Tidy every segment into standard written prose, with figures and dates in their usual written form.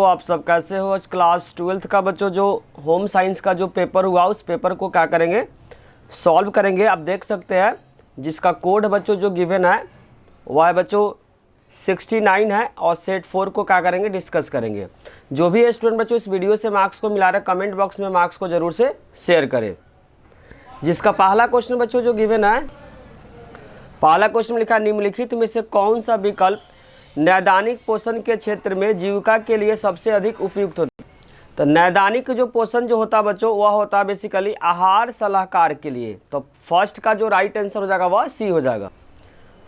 बच्चों, आप सब कैसे हो। आज क्लास 12th का बच्चों जो होम साइंस का जो पेपर हुआ उस पेपर को क्या करेंगे, सॉल्व करेंगे। आप देख सकते हैं जिसका कोड बच्चों जो गिवन है वह है बच्चों 69 है और सेट 4 को क्या करेंगे, डिस्कस करेंगे। जो भी स्टूडेंट बच्चों इस वीडियो से मार्क्स को मिला रहे कमेंट बॉक्स में मार्क्स को जरूर से शेयर करें। जिसका पहला क्वेश्चन बच्चों जो गिवन है, पहला क्वेश्चन लिखा निम्नलिखित में से कौन सा विकल्प नैदानिक पोषण के क्षेत्र में जीविका के लिए सबसे अधिक उपयुक्त होता है। तो नैदानिक जो पोषण जो होता है बच्चों वह होता है बेसिकली आहार सलाहकार के लिए। तो फर्स्ट का जो राइट आंसर हो जाएगा वह सी हो जाएगा।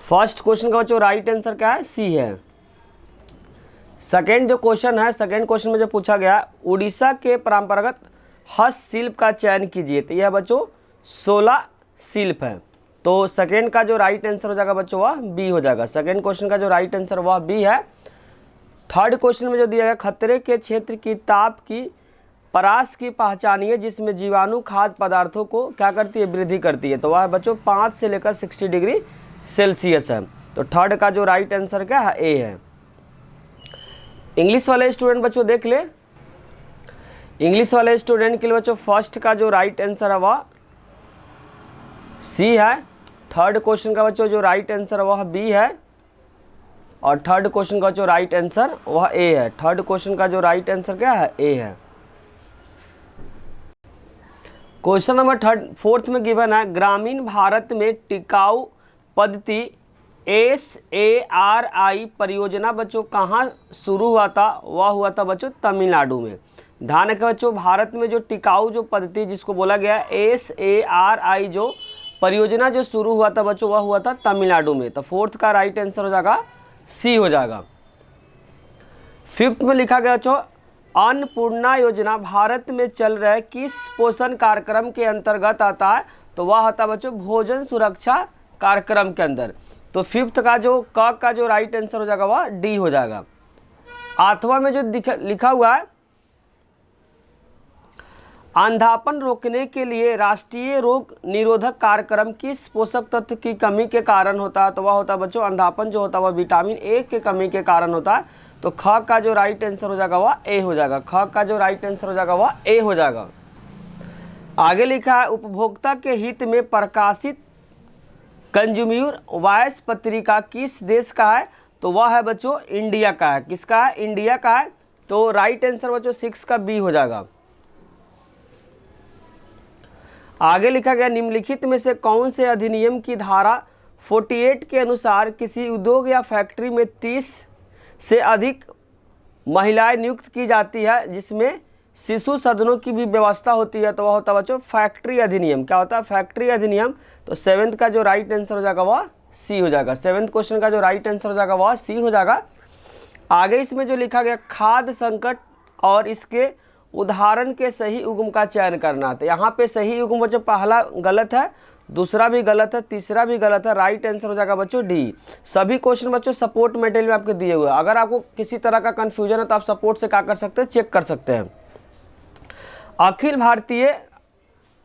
फर्स्ट क्वेश्चन का बच्चों राइट आंसर क्या है, सी है। सेकेंड जो क्वेश्चन है, सेकेंड क्वेश्चन में जो पूछा गया उड़ीसा के परंपरागत हस्तशिल्प का चयन कीजिए। तो यह बच्चों 16 शिल्प है। तो सेकेंड का जो राइट आंसर हो जाएगा बच्चों वह बी हो जाएगा। सेकेंड क्वेश्चन का जो राइट आंसर वह बी है। थर्ड क्वेश्चन में जो दिया गया खतरे के क्षेत्र की ताप की परास की पहचानिए जिसमें जीवाणु खाद्य पदार्थों को क्या करती है, वृद्धि करती है। तो वह बच्चों 5 से लेकर 60 डिग्री सेल्सियस है। तो थर्ड का जो राइट आंसर क्या है, ए है। इंग्लिश वाले स्टूडेंट बच्चों देख ले, इंग्लिश वाले स्टूडेंट के लिए बच्चों फर्स्ट का जो राइट आंसर है वह सी है। थर्ड क्वेश्चन का बच्चों जो राइट आंसर वह बी है और थर्ड क्वेश्चन का जो राइट आंसर वह ए है। थर्ड क्वेश्चन का जो राइट आंसर क्या है, ए है। क्वेश्चन नंबर फोर्थ में गिवन है ग्रामीण भारत में टिकाऊ पद्धति SARI परियोजना बच्चों कहाँ शुरू हुआ था, वह हुआ था बच्चों तमिलनाडु में। ध्यान रखें बच्चों, भारत में जो टिकाऊ जो पद्धति जिसको बोला गया SARI जो परियोजना जो शुरू हुआ था बच्चों वह हुआ था तमिलनाडु में। तो फोर्थ का राइट आंसर हो जाएगा सी हो जाएगा। फिफ्थ में लिखा गया बच्चों अन्नपूर्णा योजना भारत में चल रहे किस पोषण कार्यक्रम के अंतर्गत आता है। तो वह आता है बच्चों भोजन सुरक्षा कार्यक्रम के अंदर। तो फिफ्थ का जो का जो राइट आंसर हो जाएगा वह डी हो जाएगा। आठवां में जो लिखा हुआ है अंधापन रोकने के लिए राष्ट्रीय रोग निरोधक कार्यक्रम किस पोषक तत्व की कमी के कारण होता है। तो वह होता है बच्चों अंधापन जो होता है वह विटामिन ए के कमी के कारण होता है। तो ख का जो राइट आंसर हो जाएगा वह ए हो जाएगा। ख का जो राइट आंसर हो जाएगा वह ए हो जाएगा। आगे लिखा है उपभोक्ता के हित में प्रकाशित कंज्यूमर वॉइस पत्रिका किस देश का है। तो वह है बच्चों इंडिया का है। किसका है, इंडिया का है। तो राइट आंसर बच्चों 6 का बी हो जाएगा। आगे लिखा गया निम्नलिखित में से कौन से अधिनियम की धारा 48 के अनुसार किसी उद्योग या फैक्ट्री में 30 से अधिक महिलाएं नियुक्त की जाती है जिसमें शिशु सदनों की भी व्यवस्था होती है। तो वह होता है बच्चों फैक्ट्री अधिनियम। क्या होता है, फैक्ट्री अधिनियम। तो सेवेंथ का जो राइट आंसर हो जाएगा वह सी हो जाएगा। सेवेंथ क्वेश्चन का जो राइट आंसर हो जाएगा वह सी हो जाएगा। आगे इसमें जो लिखा गया खाद्य संकट और इसके उदाहरण के सही युग्म का चयन करना। तो यहाँ पे सही युग्म बच्चों पहला गलत है, दूसरा भी गलत है, तीसरा भी गलत है। राइट आंसर हो जाएगा बच्चों डी। सभी क्वेश्चन बच्चों सपोर्ट मटेरियल में आपके दिए हुए हैं। अगर आपको किसी तरह का कंफ्यूजन है तो आप सपोर्ट से क्या कर सकते हैं, चेक कर सकते हैं। अखिल भारतीय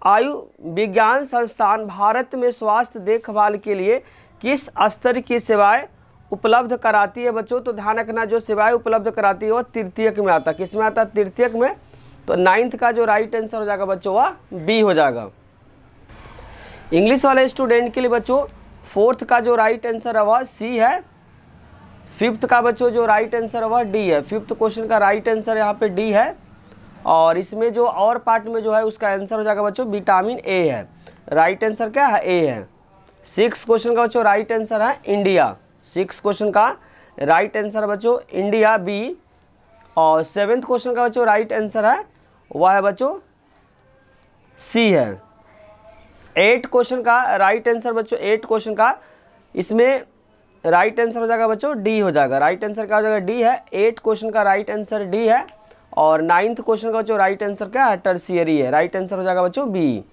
आयु विज्ञान संस्थान भारत में स्वास्थ्य देखभाल के लिए किस स्तर की सेवाएं उपलब्ध कराती है बच्चों। तो ध्यान रखना जो सेवाएं उपलब्ध कराती है वो तृतीयक में आता है। किस में आता है, तृतीयक में। तो नाइन्थ का जो राइट आंसर हो जाएगा बच्चों वह बी हो जाएगा। इंग्लिश वाले स्टूडेंट के लिए बच्चों फोर्थ का जो राइट आंसर है वह सी है। फिफ्थ का बच्चों जो राइट आंसर है वह डी है। फिफ्थ क्वेश्चन का राइट आंसर यहाँ पे डी है। और इसमें जो और पार्ट में जो है उसका आंसर हो जाएगा बच्चों विटामिन ए है। राइट आंसर क्या है, ए है। 6 क्वेश्चन का बच्चों राइट आंसर है इंडिया। 6 क्वेश्चन का राइट आंसर है बच्चों इंडिया, बी। और 7th क्वेश्चन का बच्चों राइट आंसर है वह है बच्चों सी है। 8 क्वेश्चन का राइट आंसर बच्चों 8 क्वेश्चन का इसमें राइट आंसर हो जाएगा बच्चों डी हो जाएगा। राइट आंसर क्या हो जाएगा, डी है। 8 क्वेश्चन का राइट आंसर डी है। और 9th क्वेश्चन का बच्चों राइट आंसर क्या है, टर्शियरी है। राइट आंसर हो जाएगा बच्चों बी।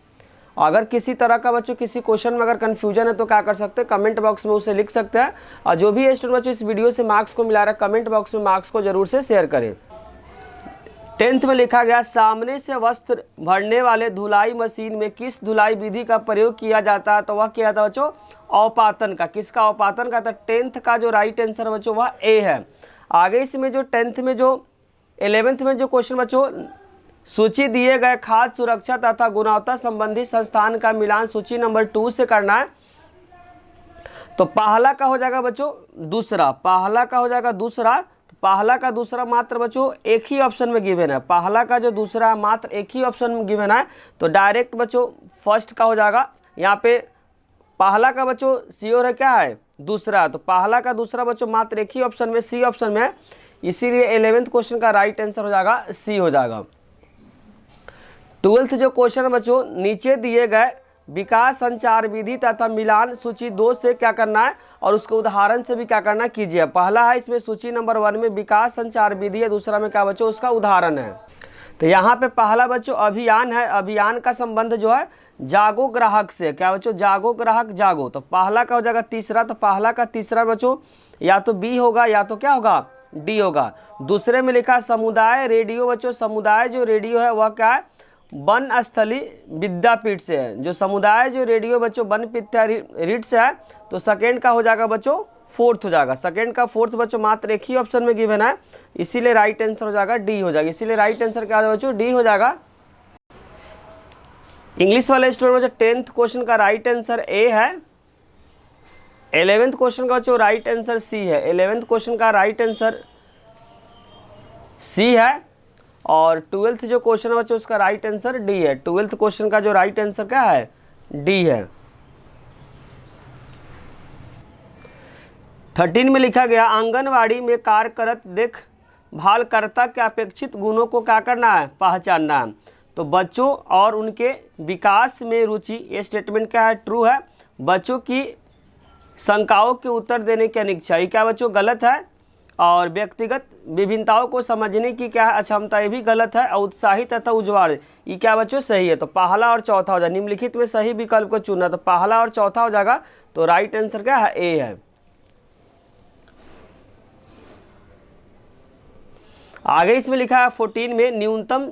अगर किसी तरह का बच्चों किसी क्वेश्चन में अगर कन्फ्यूजन है तो क्या कर सकते हैं, कमेंट बॉक्स में उसे लिख सकते हैं। और जो भी स्टूडेंट बच्चों इस वीडियो से मार्क्स को मिला रहा है कमेंट बॉक्स में मार्क्स को जरूर से शेयर करें। 10th में लिखा गया सामने से वस्त्र भरने वाले धुलाई मशीन में किस धुलाई विधि का प्रयोग किया जाता है। तो वह क्या था बच्चों, अवपातन का। किसका, अवपातन का। तो 10th का जो राइट आंसर बच्चों वह ए है। आगे इसमें जो 10th में जो 11th में जो क्वेश्चन बच्चों, सूची दिए गए खाद्य सुरक्षा तथा गुणवत्ता संबंधी संस्थान का मिलान सूची नंबर 2 से करना है। तो पहला का हो जाएगा बच्चों दूसरा, पहला का हो जाएगा दूसरा, तो पहला का दूसरा मात्र बच्चों एक ही ऑप्शन में गिवन है, पहला का जो दूसरा मात्र एक ही ऑप्शन में गिवन है, तो डायरेक्ट बच्चों फर्स्ट का हो जाएगा। यहाँ पे पहला का बच्चों श्योर है क्या है, दूसरा, तो पहला का दूसरा बच्चों मात्र एक ही ऑप्शन में, सी ऑप्शन में है, इसीलिए 11th क्वेश्चन का राइट आंसर हो जाएगा सी हो जाएगा। 12th जो क्वेश्चन है बच्चों, नीचे दिए गए विकास संचार विधि तथा मिलान सूची 2 से क्या करना है और उसके उदाहरण से भी क्या करना कीजिए। पहला है इसमें सूची नंबर 1 में विकास संचार विधि है, दूसरा में क्या बच्चों उसका उदाहरण है। तो यहाँ पे पहला बच्चों अभियान है, अभियान का संबंध जो है जागो ग्राहक से, क्या बच्चों जागो ग्राहक जागो, तो पहला का हो जाएगा तीसरा, तो पहला का तीसरा बच्चों या तो बी होगा या तो क्या होगा डी होगा। दूसरे में लिखा समुदाय रेडियो बच्चों, समुदाय जो रेडियो है वह क्या है वन स्थली विद्यापीठ से है, जो समुदाय जो रेडियो बच्चों वन विद्यापीठ से है, तो सेकेंड का हो जाएगा बच्चों फोर्थ हो जाएगा, सेकेंड का फोर्थ बच्चों मात्र एक ही ऑप्शन में गिवन है, इसीलिए राइट आंसर हो जाएगा डी हो जाएगा, इसीलिए राइट आंसर क्या हो जाएगा बच्चों डी हो जाएगा। इंग्लिश वाले स्टूडेंट बच्चों 10th क्वेश्चन का राइट आंसर ए है, 11th क्वेश्चन का बच्चों राइट आंसर सी है, 11th क्वेश्चन का राइट आंसर सी है, और 12th जो क्वेश्चन है बच्चों उसका राइट आंसर डी है, 12th क्वेश्चन का जो राइट आंसर क्या है डी है। 13 में लिखा गया आंगनवाड़ी में कार्यरत देखभालकर्ता के अपेक्षित गुणों को क्या करना है पहचानना है। तो बच्चों और उनके विकास में रुचि, ये स्टेटमेंट क्या है ट्रू है, बच्चों की शंकाओं के उत्तर देने की अनिच्छा, ये क्या बच्चों गलत है, और व्यक्तिगत विभिन्नताओं को समझने की क्या है अक्षमता, ये भी गलत है, और उत्साही तथा उज्ज्वल ये क्या बच्चों सही है। तो पहला और चौथा हो जाएगा, निम्नलिखित में सही विकल्प को चुनना, तो पहला और चौथा हो जाएगा, तो राइट आंसर क्या है ए है। आगे इसमें लिखा है 14 में न्यूनतम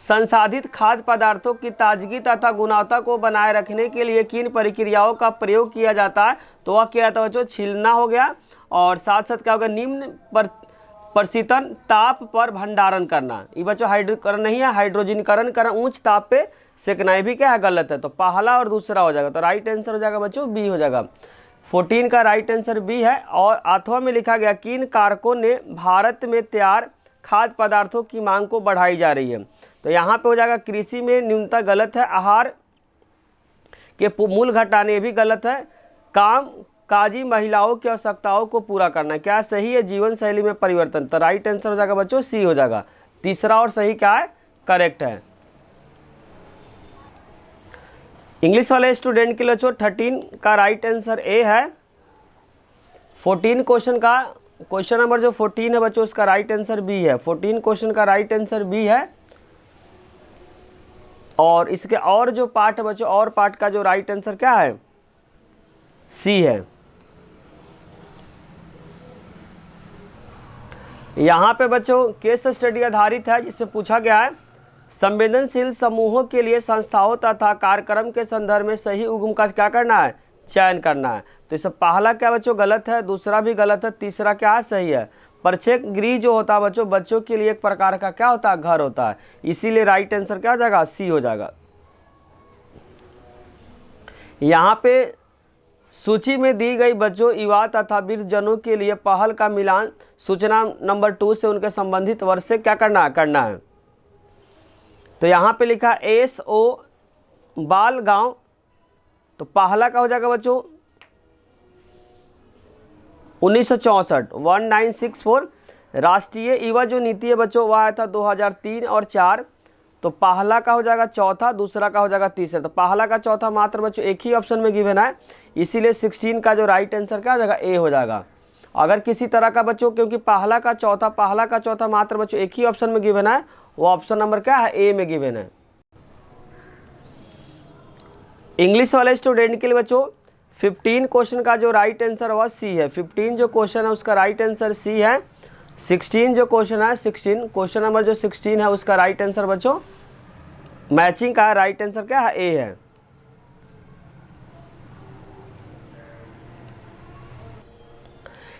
संसाधित खाद्य पदार्थों की ताजगी तथा गुणवत्ता को बनाए रखने के लिए किन प्रक्रियाओं का प्रयोग किया जाता है, तो वह क्या था बच्चों छीलना हो गया, और साथ साथ क्या होगा निम्न प्रशीतन ताप पर भंडारण करना, ये बच्चों हाइड्रोकरण नहीं है, हाइड्रोजनीकरण करना, उच्च ताप पे सेकना, भी क्या है गलत है, तो पहला और दूसरा हो जाएगा, तो राइट आंसर हो जाएगा बच्चों बी हो जाएगा, 14 का राइट आंसर बी है। और अथवा में लिखा गया किन कारकों ने भारत में तैयार खाद्य पदार्थों की मांग को बढ़ाई जा रही है, तो यहाँ पे हो जाएगा कृषि में न्यूनता गलत है, आहार के मूल घटाने भी गलत है, काम काजी महिलाओं की आवश्यकताओं को पूरा करना क्या सही है, जीवन शैली में परिवर्तन, तो राइट आंसर हो जाएगा बच्चों सी हो जाएगा, तीसरा और सही क्या है करेक्ट है। इंग्लिश वाले स्टूडेंट के लिए बच्चों 13 का राइट आंसर ए है, 14 क्वेश्चन का क्वेश्चन नंबर जो 14 है बच्चों उसका राइट आंसर बी है, 14 क्वेश्चन का राइट आंसर बी है, और इसके और जो पार्ट है बच्चों और पार्ट का जो राइट आंसर क्या है सी है। यहाँ पे बच्चों केस स्टडी आधारित है, जिससे पूछा गया है संवेदनशील समूहों के लिए संस्थाओं तथा कार्यक्रम के संदर्भ में सही उद्गम का क्या करना है चयन करना है, तो इससे पहला क्या बच्चों गलत है, दूसरा भी गलत है, तीसरा क्या है सही है। प्रत्येक गृह जो होता है बच्चों बच्चों के लिए एक प्रकार का क्या होता है घर होता है, इसीलिए राइट आंसर क्या हो जाएगा सी हो जाएगा। यहाँ पे सूची में दी गई बच्चों युवा तथा वृद्धजनों के लिए पहल का मिलान सूचना नंबर 2 से उनके संबंधित वर्ष से क्या करना है। तो यहाँ पे लिखा SO बाल गांव, तो पहला का हो जाएगा बच्चों 1964 राष्ट्रीय युवा जो नीति है बच्चों वह आया था 2003 और 4, तो पहला का हो जाएगा चौथा, दूसरा का हो जाएगा तीसरा, तो पहला का चौथा मात्र बच्चों एक ही ऑप्शन में गिवन है, इसीलिए 16 का जो राइट आंसर क्या हो जाएगा ए हो जाएगा। अगर किसी तरह का बच्चों क्योंकि पहला का चौथा मात्र बच्चों एक ही ऑप्शन में गिवन है, वो ऑप्शन नंबर क्या है ए में गिवन है। इंग्लिश वाले स्टूडेंट के लिए बच्चों 15 क्वेश्चन का जो राइट आंसर वह सी है, 15 जो क्वेश्चन है उसका राइट आंसर सी है, 16 जो क्वेश्चन है 16 क्वेश्चन नंबर जो 16 है उसका राइट आंसर बच्चों मैचिंग का राइट आंसर क्या है ए है।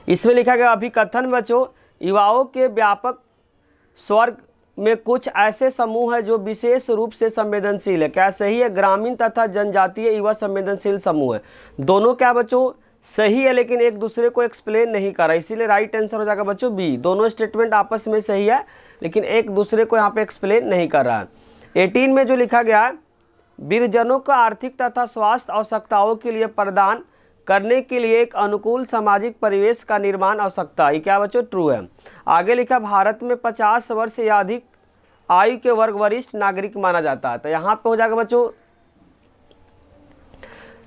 इसमें लिखा गया अभिकथन बच्चों युवाओं के व्यापक स्वर्ग में कुछ ऐसे समूह है जो विशेष रूप से संवेदनशील है। क्या सही है? ग्रामीण तथा जनजातीय युवा संवेदनशील समूह है। दोनों क्या बच्चों? सही है, लेकिन एक दूसरे को एक्सप्लेन नहीं कर रहा, इसीलिए राइट आंसर हो जाएगा बच्चों बी। दोनों स्टेटमेंट आपस में सही है, लेकिन एक दूसरे को यहाँ पे एक्सप्लेन नहीं कर रहा है। 18 में जो लिखा गया है, वृद्धजनों को आर्थिक तथा स्वास्थ्य आवश्यकताओं के लिए प्रदान करने के लिए एक अनुकूल सामाजिक परिवेश का निर्माण आवश्यकता, ये क्या बच्चों? ट्रू है। आगे लिखा, भारत में 50 वर्ष या अधिक आयु के वर्ग वरिष्ठ नागरिक माना जाता है। तो यहाँ पे हो जाएगा बच्चों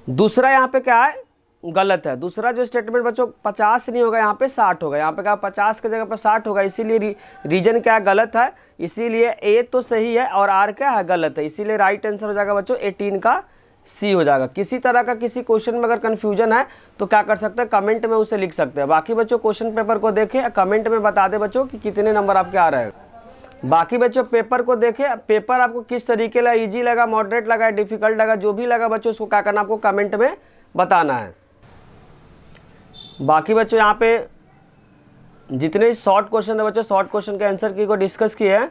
दूसरा, यहाँ पे क्या है? गलत है। दूसरा जो स्टेटमेंट बच्चों 50 नहीं होगा, यहाँ पे 60 होगा। यहाँ पे क्या 50 की जगह पर 60 होगा, इसीलिए रीजन क्या गलत है, इसीलिए ए तो सही है और आर क्या है? गलत है। इसीलिए राइट आंसर हो जाएगा बच्चों 18 का सी हो जाएगा। किसी तरह का किसी क्वेश्चन में अगर कन्फ्यूजन है तो क्या कर सकते हैं? कमेंट में उसे लिख सकते हैं। बाकी बच्चों क्वेश्चन पेपर को देखें, कमेंट में बता दें बच्चों कि कितने नंबर आपके आ रहे हैं। बाकी बच्चों पेपर को देखें, पेपर आपको किस तरीके लगा, ईजी लगा, मॉडरेट लगा, डिफिकल्ट लगा, जो भी लगा बच्चों उसको क्या करना, आपको कमेंट में बताना है। बाकी बच्चों यहाँ पे जितने शॉर्ट क्वेश्चन है बच्चों, शॉर्ट क्वेश्चन के आंसर की को डिस्कस किए हैं।